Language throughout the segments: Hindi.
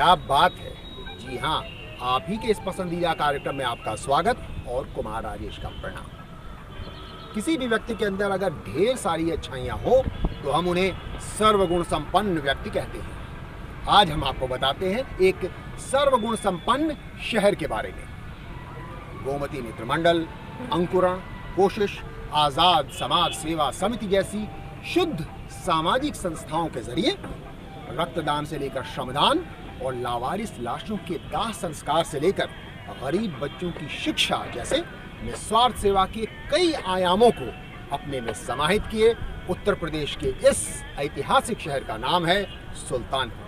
क्या बात है। जी हाँ, आप ही के इस पसंदीदा कार्यक्रम में आपका स्वागत और कुमार राजेश का प्रणाम। किसी भी व्यक्ति के अंदर अगर ढेर सारी अच्छाइयाँ हो तो हम उन्हें सर्वगुण संपन्न व्यक्ति कहते हैं। आज हम आपको बताते हैं एक सर्वगुण संपन्न शहर के बारे में। गोमती मित्र मंडल, अंकुरण, कोशिश, आजाद समाज सेवा समिति जैसी शुद्ध सामाजिक संस्थाओं के जरिए रक्तदान से लेकर श्रमदान और लावारिस लाशों के दाह संस्कार से लेकर गरीब बच्चों की शिक्षा जैसे निस्वार्थ सेवा के कई आयामों को अपने में समाहित किए उत्तर प्रदेश के इस ऐतिहासिक शहर का नाम है सुल्तानपुर।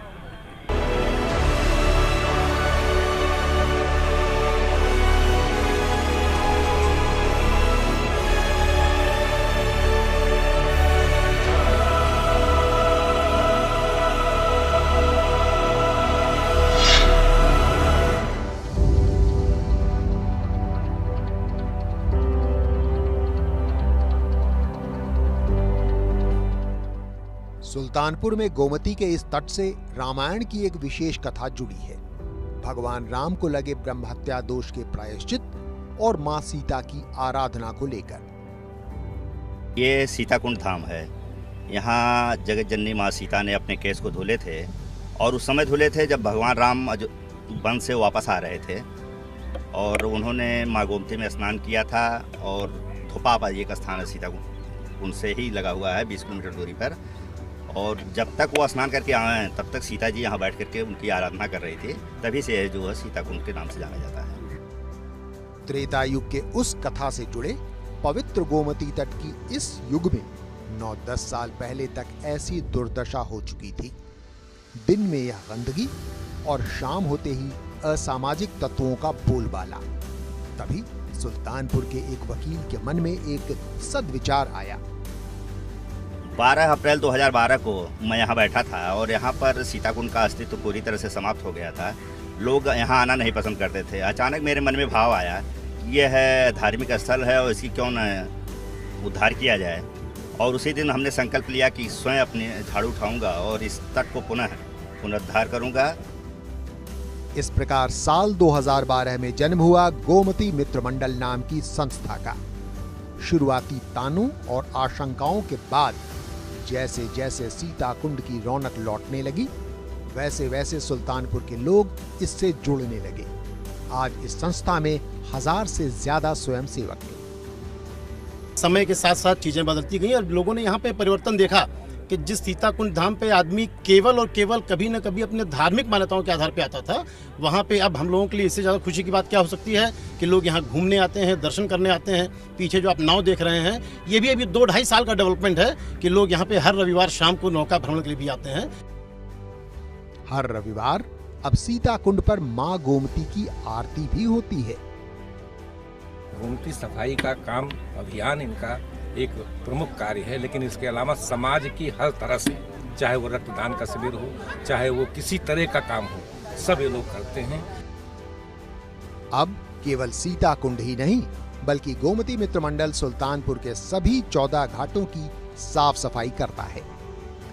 सुल्तानपुर में गोमती के इस तट से रामायण की एक विशेष कथा जुड़ी है। भगवान राम को लगे ब्रह्म हत्या दोष के प्रायश्चित और मां सीता की आराधना को लेकर। ये सीताकुंड धाम है। यहाँ जगत जननी मां सीता ने अपने केस को धुले थे और उस समय धुले थे जब भगवान राम वन से वापस आ रहे थे और उन्होंने मां गोमती में स्नान किया था। और धोपापा एक स्थान है सीताकुंड, उनसे ही लगा हुआ है 20 किलोमीटर दूरी पर। और जब तक वो स्नान करके आए हैं तब तक सीता जी यहाँ बैठ करके उनकी आराधना कर रही थी। तभी से जो है सीताकुंड के नाम से जाना जाता है। त्रेता युग के उस कथा से जुड़े पवित्र गोमती तट की इस युग में 9-10 साल पहले तक ऐसी दुर्दशा हो चुकी थी। दिन में यह गंदगी और शाम होते ही असामाजिक तत्वों का बोलबाला। तभी सुल्तानपुर के एक वकील के मन में एक सद्विचार आया। 12 अप्रैल 2012 को मैं यहाँ बैठा था और यहाँ पर सीताकुंड का अस्तित्व पूरी तरह से समाप्त हो गया था। लोग यहाँ आना नहीं पसंद करते थे। अचानक मेरे मन में भाव आया कि यह है धार्मिक स्थल है और इसकी क्यों न उद्धार किया जाए। और उसी दिन हमने संकल्प लिया कि स्वयं अपने झाड़ू उठाऊंगा और इस तट को पुनरुद्धार करूंगा। इस प्रकार साल 2012 में जन्म हुआ गोमती मित्र मंडल नाम की संस्था का। शुरुआती तानों और आशंकाओं के बाद जैसे जैसे सीताकुंड की रौनक लौटने लगी वैसे वैसे सुल्तानपुर के लोग इससे जुड़ने लगे। आज इस संस्था में 1000 से ज्यादा स्वयंसेवक हैं। समय के साथ साथ चीजें बदलती गई और लोगों ने यहाँ पे परिवर्तन देखा कि जिस सीताकुंड धाम पे आदमी केवल और केवल कभी न कभी अपने धार्मिक मान्यताओं के आधार पे आता था, वहाँ पे अब हम लोगों के लिए इससे ज़्यादा खुशी की बात क्या हो सकती है कि लोग यहाँ घूमने आते हैं, दर्शन करने आते हैं। पीछे जो आप नाव देख रहे हैं ये भी अभी 2-2.5 साल का डेवलपमेंट है कि लोग यहाँ पे हर रविवार शाम को नौका भ्रमण के लिए भी आते हैं। हर रविवार अब सीताकुंड पर माँ गोमती की आरती भी होती है। गोमती सफाई का काम अभियान इनका एक प्रमुख कार्य है, लेकिन इसके अलावा समाज की हर तरह से, चाहे वो रक्तदान का शिविर हो, चाहे वो किसी तरह का काम हो, सब ये लोग करते हैं। अब केवल सीताकुंड ही नहीं बल्कि गोमती मित्र मंडल सुल्तानपुर के सभी 14 घाटों की साफ सफाई करता है।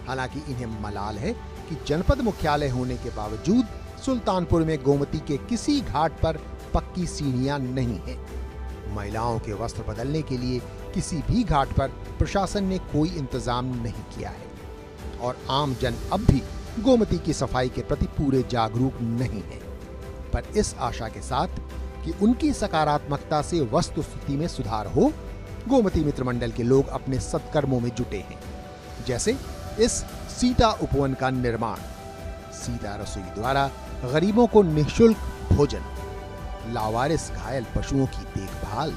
हालांकि इन्हें मलाल है कि जनपद मुख्यालय होने के बावजूद सुल्तानपुर में गोमती के किसी घाट पर पक्की सीढ़ियां नहीं है। महिलाओं के वस्त्र बदलने के लिए किसी भी घाट पर प्रशासन ने कोई इंतजाम नहीं किया है और आम जन अब भी गोमती की सफाई के प्रति पूरे जागरूक नहीं है। पर इस आशा के साथ कि उनकी सकारात्मकता से वस्तुस्थिति में सुधार हो, गोमती मित्र मंडल के लोग अपने सत्कर्मों में जुटे हैं। जैसे इस सीता उपवन का निर्माण, सीता रसोई द्वारा गरीबों को निःशुल्क भोजन, लावारिस घायल पशुओं की देखभाल,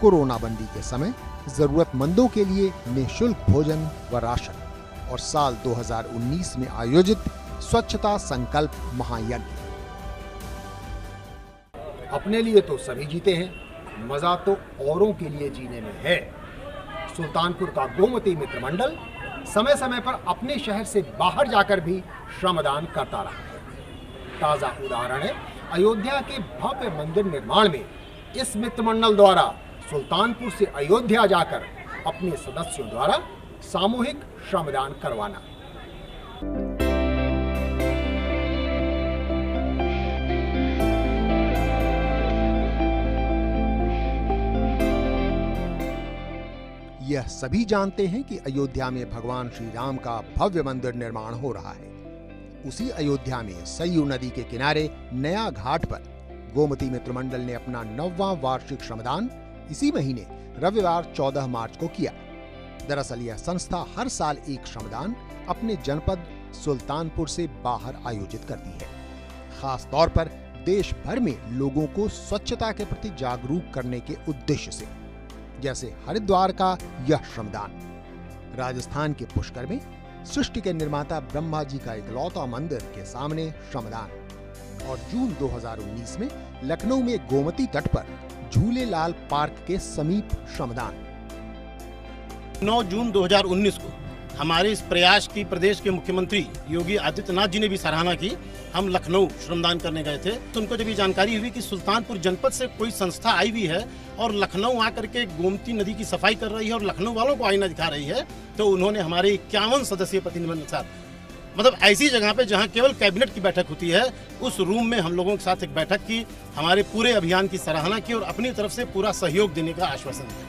कोरोना बंदी के समय जरूरतमंदों के लिए निःशुल्क भोजन व राशन और साल 2019 में आयोजित स्वच्छता संकल्प महायज्ञ। अपने लिए तो सभी जीते हैं, मजा तो औरों के लिए जीने में है। सुल्तानपुर का गोमती मित्र मंडल समय समय पर अपने शहर से बाहर जाकर भी श्रमदान करता रहा है। ताजा उदाहरण है अयोध्या के भव्य मंदिर निर्माण में इस मित्र मंडल द्वारा सुल्तानपुर से अयोध्या जाकर अपने सदस्यों द्वारा सामूहिक श्रमदान करवाना। यह सभी जानते हैं कि अयोध्या में भगवान श्री राम का भव्य मंदिर निर्माण हो रहा है। उसी अयोध्या में सरयू नदी के किनारे नया घाट पर गोमती मित्र मंडल ने अपना 9वां वार्षिक श्रमदान इसी महीने रविवार 14 मार्च को किया। दरअसल यह संस्था हर साल एक श्रमदान अपने जनपद सुल्तानपुर से बाहर आयोजित करती है, खास तौर पर देश भर में लोगों को स्वच्छता के प्रति जागरूक करने के उद्देश्य से। जैसे हरिद्वार का यह श्रमदान, राजस्थान के पुष्कर में सृष्टि के निर्माता ब्रह्मा जी का इकलौता मंदिर के सामने श्रमदान, और जून 2019 में लखनऊ में गोमती तट पर झूलेलाल पार्क के समीप श्रमदान। 9 जून 2019 को हमारे इस प्रयास की प्रदेश के मुख्यमंत्री योगी आदित्यनाथ जी ने भी सराहना की। हम लखनऊ श्रमदान करने गए थे, तो उनको जब ये जानकारी हुई कि सुल्तानपुर जनपद से कोई संस्था आई हुई है और लखनऊ आकर के गोमती नदी की सफाई कर रही है और लखनऊ वालों को आईना दिखा रही है, तो उन्होंने हमारे 51 सदस्यीय प्रतिनिधिमंडल के साथ, मतलब ऐसी जगह पे जहाँ केवल कैबिनेट की बैठक होती है, उस रूम में हम लोगों के साथ एक बैठक की, हमारे पूरे अभियान की सराहना की और अपनी तरफ से पूरा सहयोग देने का आश्वासन दिया।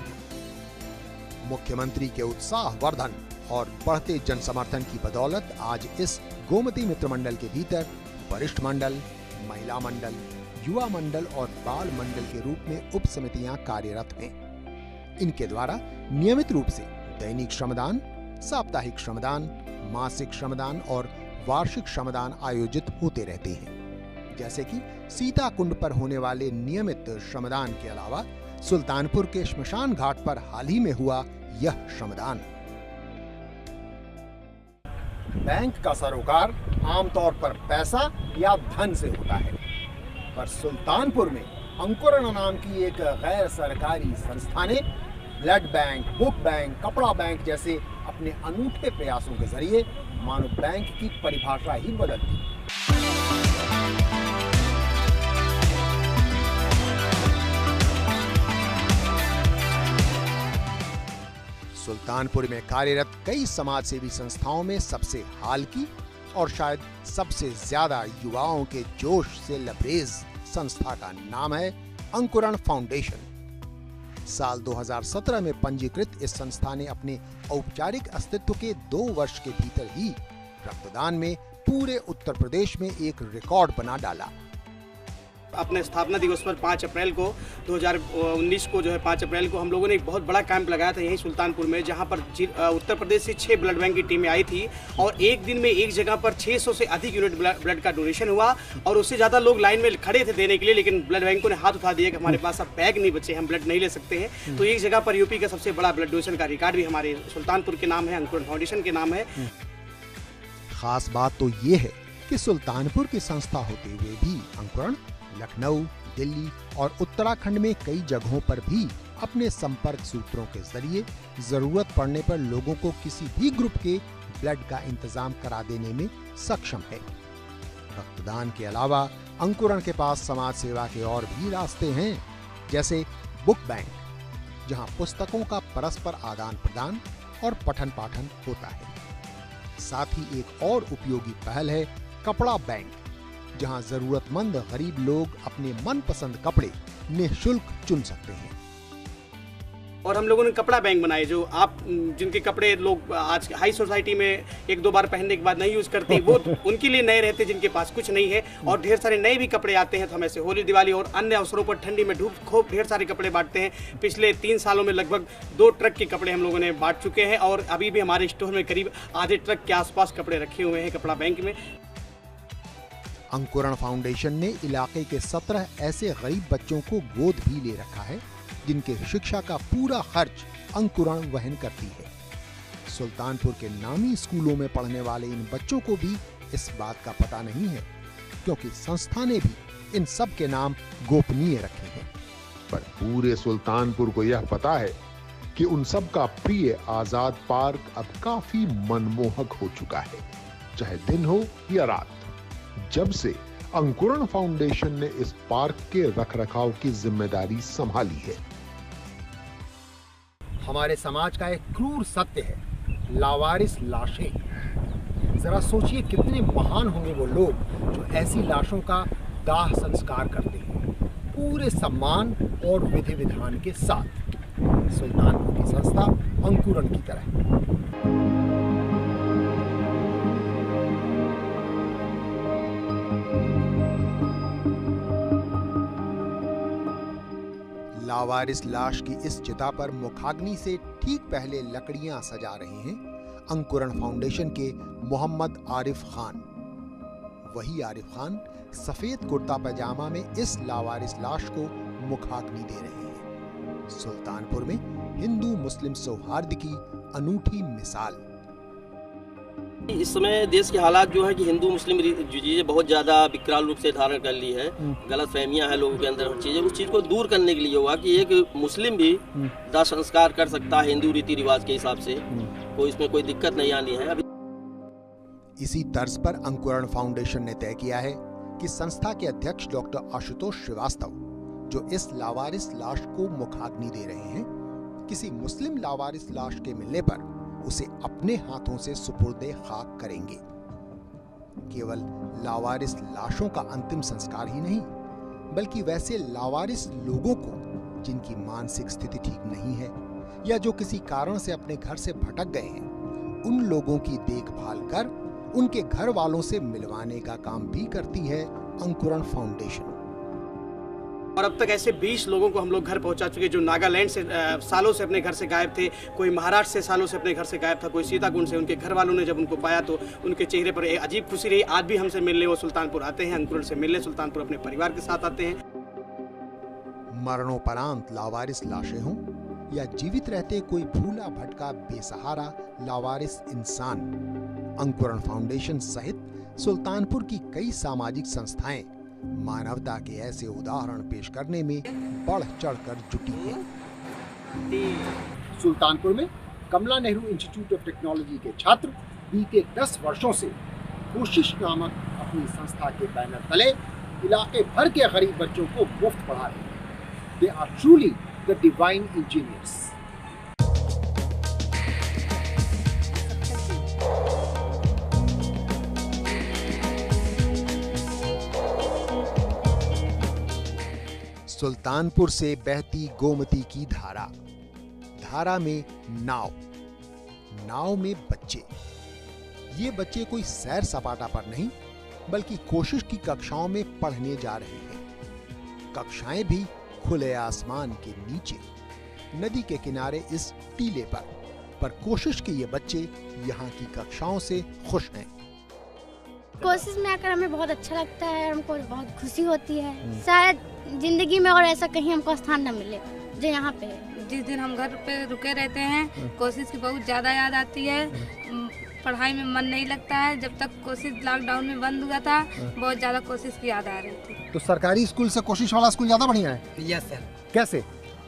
मुख्यमंत्री के उत्साहवर्धन और बढ़ते जन समर्थन की बदौलत आज इस गोमती मित्र मंडल के भीतर वरिष्ठ मंडल, महिला मंडल, युवा मंडल और बाल मंडल के रूप में उप समितियां कार्यरत हैं। इनके द्वारा नियमित रूप से दैनिक श्रमदान, साप्ताहिक श्रमदान, मासिक श्रमदान और वार्षिक श्रमदान आयोजित होते रहते हैं। जैसे कि सीता कुंड पर होने वाले नियमित श्रमदान के अलावा सुल्तानपुर के श्मशान घाट पर हाल ही में हुआ यह श्रमदान। बैंक का सरोकार आमतौर पर पैसा या धन से होता है, पर सुल्तानपुर में अंकुरण नाम की एक गैर सरकारी संस्था ने ब्लड बैंक, बुक बैंक, कपड़ा बैंक जैसे अपने अनूठे प्रयासों के जरिए मानो बैंक की परिभाषा ही बदल दी। सुल्तानपुर में कार्यरत कई समाज सेवी संस्थाओं में सबसे हाल की और शायद सबसे ज्यादा युवाओं के जोश से लबरेज संस्था का नाम है अंकुरण फाउंडेशन। साल 2017 में पंजीकृत इस संस्था ने अपने औपचारिक अस्तित्व के 2 वर्ष के भीतर ही रक्तदान में पूरे उत्तर प्रदेश में एक रिकॉर्ड बना डाला। अपने स्थापना दिवस पर 5 अप्रैल को 2019 को जो है 5 अप्रैल को हम लोगों ने एक बहुत बड़ा कैंप लगाया था यहीं सुल्तानपुर में, जहां पर उत्तर प्रदेश से 6 ब्लड बैंक की टीमें आई थी और एक दिन में एक जगह पर 600 से अधिक यूनिट ब्लड का डोनेशन हुआ और उससे ज़्यादा लोग लाइन में खड़े थे देने के लिए, लेकिन ब्लड बैंकों ने हाथ उठा दिया कि हमारे पास अब बैग नहीं बचे, हम ब्लड नहीं ले सकते हैं। तो एक जगह पर यूपी का सबसे बड़ा ब्लड डोनेशन का रिकॉर्ड भी हमारे सुल्तानपुर के नाम है, अंकुरण फाउंडेशन के नाम है। खास बात तो ये है कि सुल्तानपुर की संस्था होते हुए भी अंकुरण लखनऊ, दिल्ली और उत्तराखंड में कई जगहों पर भी अपने संपर्क सूत्रों के जरिए जरूरत पड़ने पर लोगों को किसी भी ग्रुप के ब्लड का इंतजाम करा देने में सक्षम है। रक्तदान के अलावा अंकुरण के पास समाज सेवा के और भी रास्ते हैं, जैसे बुक बैंक, जहां पुस्तकों का परस्पर आदान प्रदान और पठन पाठन होता है। साथ ही एक और उपयोगी पहल है कपड़ा बैंक, जहां जरूरतमंद गरीब लोग अपने मनपसंद कपड़े निःशुल्क चुन सकते हैं। और हम लोगों ने कपड़ा बैंक बनाए, जो आप जिनके कपड़े लोग आज हाई सोसाइटी में 1-2 बार पहनने के बाद नहीं यूज करते, वो उनके लिए नए रहते जिनके पास कुछ नहीं है, और ढेर सारे नए भी कपड़े आते हैं। तो हम ऐसे होली, दिवाली और अन्य अवसरों पर ठंडी में धूप खूब ढेर सारे कपड़े बांटते हैं। पिछले 3 सालों में लगभग 2 ट्रक के कपड़े हम लोगों ने बांट चुके हैं और अभी भी हमारे स्टोर में करीब आधे ट्रक के आसपास कपड़े रखे हुए हैं कपड़ा बैंक में। अंकुरण फाउंडेशन ने इलाके के 17 ऐसे गरीब बच्चों को गोद भी ले रखा है जिनके शिक्षा का पूरा खर्च अंकुरण वहन करती है। सुल्तानपुर के नामी स्कूलों में पढ़ने वाले इन बच्चों को भी इस बात का पता नहीं है, क्योंकि संस्था ने भी इन सब के नाम गोपनीय रखे हैं। पर पूरे सुल्तानपुर को यह पता है कि उन सब का प्रिय आजाद पार्क अब काफी मनमोहक हो चुका है, चाहे दिन हो या रात। जब से अंकुरण फाउंडेशन ने इस पार्क के रखरखाव की जिम्मेदारी संभाली है। हमारे समाज का एक क्रूर सत्य है, लावारिस लाशें। जरा सोचिए कितने महान होंगे वो लोग जो ऐसी लाशों का दाह संस्कार करते हैं, पूरे सम्मान और विधि विधान के साथ। सुल्तानपुर की संस्था अंकुरण की तरह। लावारिस लाश की इस चिता पर मुखाग्नि से ठीक पहले लकड़ियां सजा रहे हैं अंकुरण फाउंडेशन के मोहम्मद आरिफ खान। वही आरिफ खान सफेद कुर्ता पैजामा में इस लावारिस लाश को मुखाग्नि दे रहे हैं। सुल्तानपुर में हिंदू मुस्लिम सौहार्द की अनूठी मिसाल। इस समय देश के हालात जो है कि हिंदू मुस्लिम चीजें बहुत ज्यादा विकराल रूप से धारण कर ली है। गलत फहमियां हैं लोगों के अंदर चीजें, उस चीज को दूर करने के लिए हुआ कि एक मुस्लिम भी दाह संस्कार कर सकता है हिंदू रीति रिवाज के हिसाब से, कोई इसमें कोई दिक्कत नहीं आनी है। इसी तर्ज पर अंकुरण फाउंडेशन ने तय किया है कि संस्था के अध्यक्ष डॉक्टर आशुतोष श्रीवास्तव, जो इस लावारिस लाश को मुखाग्नि दे रहे हैं, किसी मुस्लिम लावारिस लाश के मिलने पर उसे अपने हाथों से सुपुर्दे खाक करेंगे। केवल लावारिस लाशों का अंतिम संस्कार ही नहीं, बल्कि वैसे लावारिस लोगों को जिनकी मानसिक स्थिति ठीक नहीं है या जो किसी कारण से अपने घर से भटक गए हैं, उन लोगों की देखभाल कर उनके घर वालों से मिलवाने का काम भी करती है अंकुरण फाउंडेशन। और अब तक ऐसे 20 लोगों को हम लोग घर पहुंचा चुके, जो नागालैंड से सालों से अपने घर से गायब थे, कोई महाराष्ट्र से सालों से अपने घर से गायब था, कोई सीताकुंड से। उनके घर वालों ने जब उनको पाया तो उनके चेहरे पर एक अजीब खुशी रही। आज भी हमसे मिलने वो सुल्तानपुर आते हैं, अंकुरण से मिलने सुल्तानपुर अपने परिवार के साथ आते हैं। मरणोपरांत लावारिस लाशें हों या जीवित रहते कोई भूला भटका बेसहारा लावारिस इंसान, अंकुरण फाउंडेशन सहित सुल्तानपुर की कई सामाजिक संस्थाएं मानवता के ऐसे उदाहरण पेश करने में बढ़ चढ़कर जुटी हैं। सुल्तानपुर में कमला नेहरू इंस्टीट्यूट ऑफ टेक्नोलॉजी के छात्र बीते 10 वर्षों से कोशिश नामक अपनी संस्था के बैनर तले इलाके भर के गरीब बच्चों को मुफ्त पढ़ा रहे हैं। They are truly the divine engineers. Sultanpur से बहती गोमती की धारा, धारा में नाव, नाव में बच्चे। ये बच्चे कोई सैर सपाटा पर नहीं, बल्कि कोशिश की कक्षाओं में पढ़ने जा रहे हैं। कक्षाएं भी खुले आसमान के नीचे, नदी के किनारे इस टीले पर कोशिश के ये बच्चे यहाँ की कक्षाओं से खुश हैं। कोशिश में आकर हमें बहुत अच्छा लगता है, हमको बहुत खुशी होती है। शायद जिंदगी में और ऐसा कहीं हमको स्थान न मिले जो यहाँ पे है। जिस दिन हम घर पे रुके रहते हैं, कोशिश की बहुत ज़्यादा याद आती है। पढ़ाई में मन नहीं लगता है। जब तक कोशिश लॉकडाउन में बंद हुआ था, बहुत ज़्यादा कोशिश की याद आ रही थी। तो सरकारी स्कूल से कोशिश वाला स्कूल ज़्यादा बढ़िया है? Yes sir. कैसे?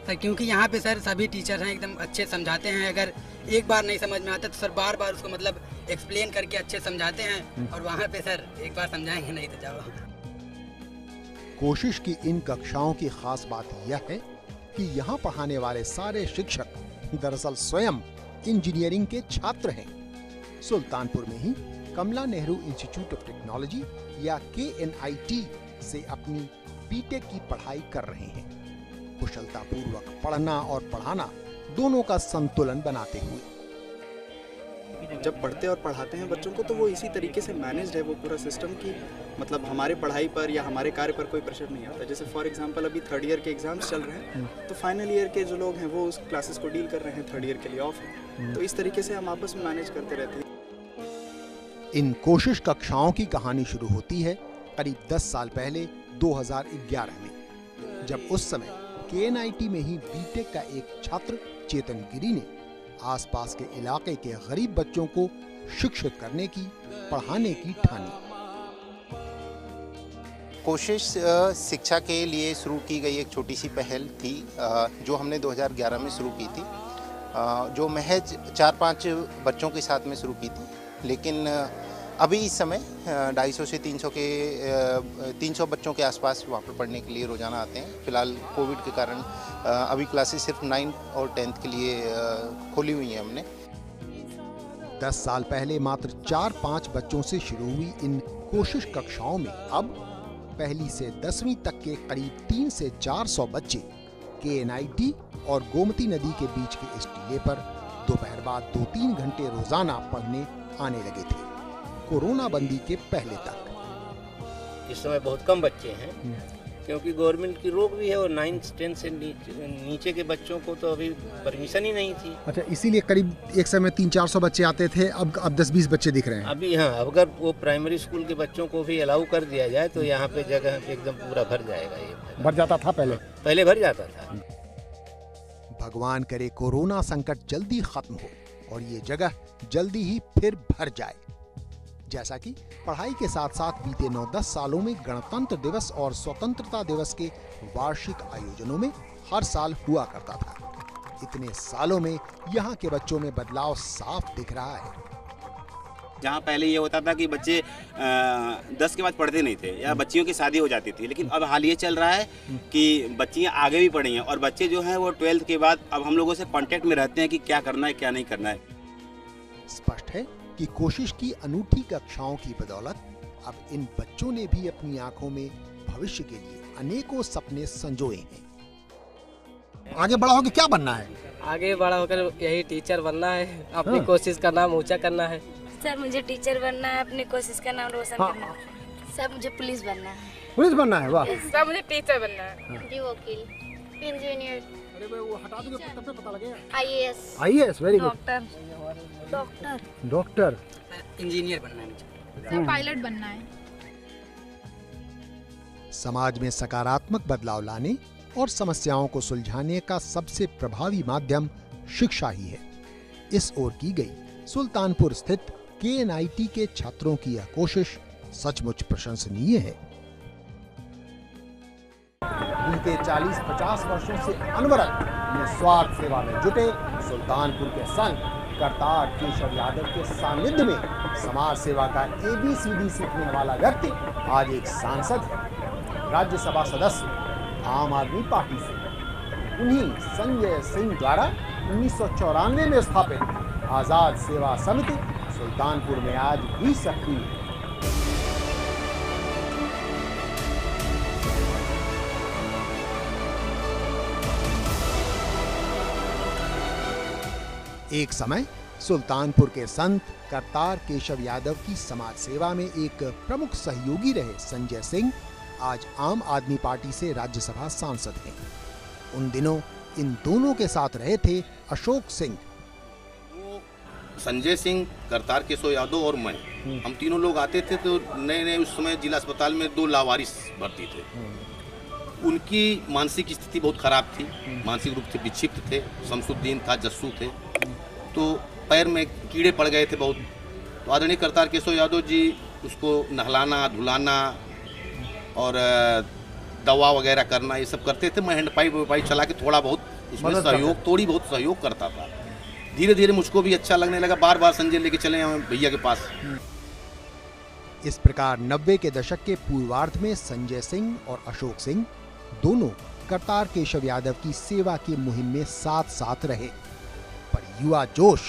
सर क्योंकि यहाँ पे सर सभी टीचर हैं, एकदम अच्छे समझाते हैं। अगर एक बार नहीं समझ में आता तो सर बार बार उसको मतलब एक्सप्लेन करके अच्छे समझाते हैं। और वहाँ पे सर एक बार समझाएंगे नहीं तो जाओ। कोशिश की इन कक्षाओं की खास बात यह है कि यहाँ पढ़ाने वाले सारे शिक्षक दरअसल स्वयं इंजीनियरिंग के छात्र हैं। सुल्तानपुर में ही कमला नेहरू इंस्टीट्यूट ऑफ टेक्नोलॉजी या KNIT से अपनी बीटेक की पढ़ाई कर रहे हैं, कुशलतापूर्वक पढ़ना और पढ़ाना दोनों का संतुलन बनाते हुए। जब पढ़ते और पढ़ाते हैं बच्चों को तो वो इसी तरीके से मैनेज्ड है वो पूरा सिस्टम की, मतलब हमारे पढ़ाई पर या हमारे कार्य पर कोई प्रेशर नहीं आता। जैसे फॉर एग्जांपल अभी 3rd ईयर के एग्जाम्स चल रहे हैं, तो फाइनल ईयर के जो लोग हैं वो उस क्लासेस को डील कर रहे हैं, 3rd ईयर के लिए ऑफ है। तो इस तरीके से हम आपस में मैनेज करते रहते हैं। इन कोशिश कक्षाओं की कहानी शुरू होती है करीब 10 साल पहले 2011 में, जब उस समय KNIT में ही बीटेक का एक छात्र चेतन गिरी ने आसपास के इलाके के गरीब बच्चों को शिक्षित करने की, पढ़ाने की ठानी। कोशिश शिक्षा के लिए शुरू की गई एक छोटी सी पहल थी, जो हमने 2011 में शुरू की थी, जो महज 4-5 बच्चों के साथ में शुरू की थी। लेकिन अभी इस समय 250 से 300 बच्चों के आसपास वहाँ पर पढ़ने के लिए रोज़ाना आते हैं। फिलहाल कोविड के कारण अभी क्लासेस सिर्फ 9th और 10th के लिए खोली हुई हैं हमने। 10 साल पहले मात्र 4-5 बच्चों से शुरू हुई इन कोशिश कक्षाओं में अब पहली से 10वीं तक के करीब 300 से 400 बच्चे KNIT और गोमती नदी के बीच के इस टीले पर दोपहर बाद 2-3 घंटे रोजाना पढ़ने आने लगे थे, कोरोना बंदी के पहले तक। इस समय बहुत कम बच्चे हैं क्योंकि गवर्नमेंट की रोक भी है और 9th-10th से नीचे के बच्चों को तो अभी परमिशन ही नहीं थी। अच्छा, इसीलिए करीब एक समय 300-400 बच्चे आते थे, अब 10-20 बच्चे दिख रहे हैं अभी। हाँ, अगर वो प्राइमरी स्कूल के बच्चों को भी अलाउ कर दिया जाए तो यहाँ पे जगह एकदम पूरा भर जाएगा। ये भर जाता था पहले भर जाता था। भगवान करे कोरोना संकट जल्दी खत्म हो और ये जगह जल्दी ही फिर भर जाए। जैसा कि पढ़ाई के साथ साथ बीते 9-10 सालों में गणतंत्र दिवस और स्वतंत्रता दिवस के वार्षिक आयोजनों में हर साल हुआ करता था। इतने सालों में यहाँ के बच्चों में बदलाव साफ दिख रहा है। जहाँ पहले ये होता था कि बच्चे 10 के बाद पढ़ते नहीं थे या बच्चियों की शादी हो जाती थी, लेकिन अब हाल ये चल रहा है कि बच्चियाँ आगे भी पढ़ी हैं और बच्चे जो हैं वो 12th के बाद अब हम लोगों से कांटेक्ट में रहते हैं कि क्या करना है क्या नहीं करना है। स्पष्ट है कि कोशिश की अनूठी कक्षाओं की बदौलत अब इन बच्चों ने भी अपनी आंखों में भविष्य के लिए अनेकों सपने संजोए हैं। आगे बड़ा होकर क्या बनना है? आगे बड़ा होकर यही टीचर बनना है, अपनी कोशिश का नाम ऊंचा करना है। सर मुझे टीचर बनना है, अपनी कोशिश का नाम रोशन करना है। सर मुझे पुलिस बनना है। पुलिस बनना है? वाह। सर मुझे टीचर बनना है। जी वकील, इंजीनियर। अरे वो हटा दोगे तब पे पता लगेगा। IAS, very good. Doctor, engineer बनना है मुझे। सर पायलट बनना है। समाज में सकारात्मक बदलाव लाने और समस्याओं को सुलझाने का सबसे प्रभावी माध्यम शिक्षा ही है। इस ओर की गई सुल्तानपुर स्थित KNIT के छात्रों की यह कोशिश सचमुच प्रशंसनीय है। बीते 40-50 वर्षों से अनवरत निस्वार्थ सेवा में जुटे सुल्तानपुर के संत करतार केशव यादव के सानिध्य में समाज सेवा का ABCD सीखने वाला व्यक्ति आज एक सांसद है, राज्यसभा सदस्य, आम आदमी पार्टी से। उन्हीं संजय सिंह द्वारा 1994 में स्थापित आजाद सेवा समिति सुल्तानपुर में आज भी सक्रिय है। एक समय सुल्तानपुर के संत करतार केशव यादव की समाज सेवा में एक प्रमुख सहयोगी रहे संजय सिंह आज आम आदमी पार्टी से राज्यसभा सांसद हैं। उन दिनों इन दोनों के साथ रहे थे अशोक सिंह। संजय सिंह, करतार केशव यादव और मैं, हम तीनों लोग आते थे तो नए उस समय जिला अस्पताल में 2 लावारिस भर्ती थे। उनकी मानसिक स्थिति बहुत खराब थी, मानसिक रूप से विक्षिप्त थे। शमसुद्दीन था, जस्सू थे, तो पैर में कीड़े पड़ गए थे बहुत। तो आदरणीय करतार केशव यादव जी उसको नहलाना धुलाना और दवा वगैरह करना ये सब करते थे। मैं हैंड पाइप चला के थोड़ा बहुत उसमें थोड़ी बहुत सहयोग करता था। धीरे धीरे मुझको भी अच्छा लगने लगा, बार बार संजय लेके चले भैया के पास। इस प्रकार 90 के दशक के पूर्वार्ध में संजय सिंह और अशोक सिंह दोनों करतार केशव यादव की सेवा की मुहिम में साथ साथ रहे। पर युवा जोश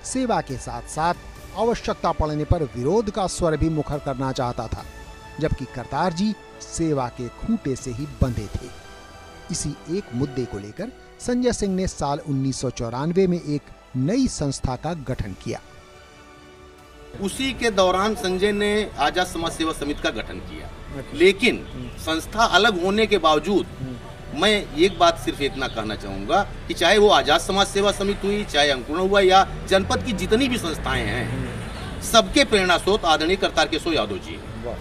सेवा के साथ साथ आवश्यकता पड़ने पर विरोध का स्वर भी मुखर करना चाहता था, जबकि करतार जी सेवा के खूंटे से ही बंधे थे। इसी एक मुद्दे को लेकर संजय सिंह ने साल 1994 में एक नई संस्था का गठन किया। उसी के दौरान संजय ने आजाद समाज सेवा समिति का गठन किया, लेकिन संस्था अलग होने के बावजूद मैं एक बात सिर्फ इतना कहना चाहूँगा कि चाहे वो आजाद समाज सेवा समिति हुई, चाहे अंकुरण हुआ या जनपद की जितनी भी संस्थाएं हैं, सबके प्रेरणा स्रोत आदरणीय करतार केशव यादव जी हैं।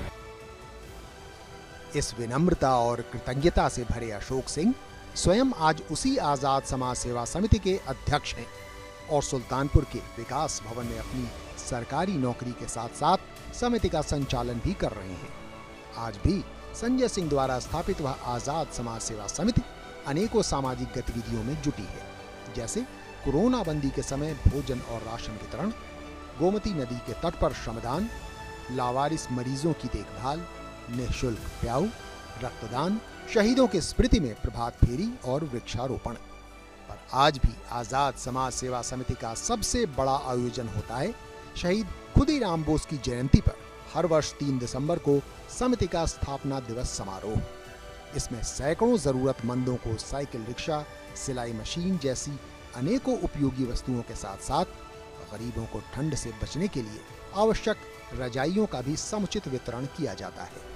इस विनम्रता और कृतज्ञता से भरे अशोक सिंह स्वयं आज उसी आजाद समाज सेवा समिति के अध्यक्ष हैं और सुल्तानपुर के विकास भवन में अपनी सरकारी नौकरी के साथ साथ समिति का संचालन भी कर रहे हैं। आज भी संजय सिंह द्वारा स्थापित वह आजाद समाज सेवा समिति अनेकों सामाजिक गतिविधियों में जुटी है, जैसे कोरोना बंदी के समय भोजन और राशन वितरण, गोमती नदी के तट पर श्रमदान, लावारिस मरीजों की देखभाल, निःशुल्क प्याऊ, रक्तदान, शहीदों की स्मृति में प्रभात फेरी और वृक्षारोपण। पर आज भी आजाद समाज सेवा समिति का सबसे बड़ा आयोजन होता है शहीद खुदीराम बोस की जयंती पर हर वर्ष 3 दिसंबर को समिति का स्थापना दिवस समारोह। इसमें सैकड़ों जरूरतमंदों को साइकिल रिक्शा, सिलाई मशीन जैसी अनेकों उपयोगी वस्तुओं के साथ साथ गरीबों को ठंड से बचने के लिए आवश्यक रजाइयों का भी समुचित वितरण किया जाता है।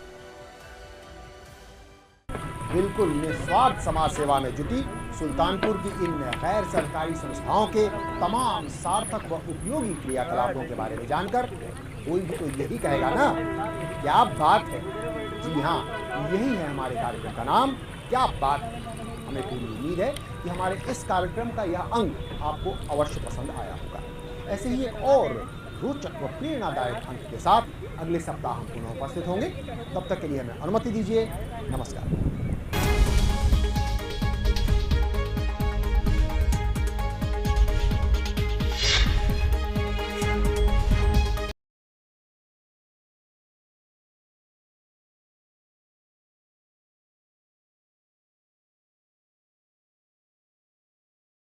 बिल्कुल निस्वार्थ समाज सेवा में जुटी सुल्तानपुर की इन गैर सरकारी संस्थाओं के तमाम सार्थक व उपयोगी क्रियाकलापों के बारे में जानकर कोई भी तो यही कहेगा ना, क्या बात है। जी हाँ, यही है हमारे कार्यक्रम का नाम, क्या बात है। हमें पूरी उम्मीद है कि हमारे इस कार्यक्रम का यह अंग आपको अवश्य पसंद आया होगा। ऐसे ही एक और रोचक व प्रेरणादायक अंक के साथ अगले सप्ताह हम पुनः उपस्थित होंगे। तब तक के लिए हमें अनुमति दीजिए। नमस्कार।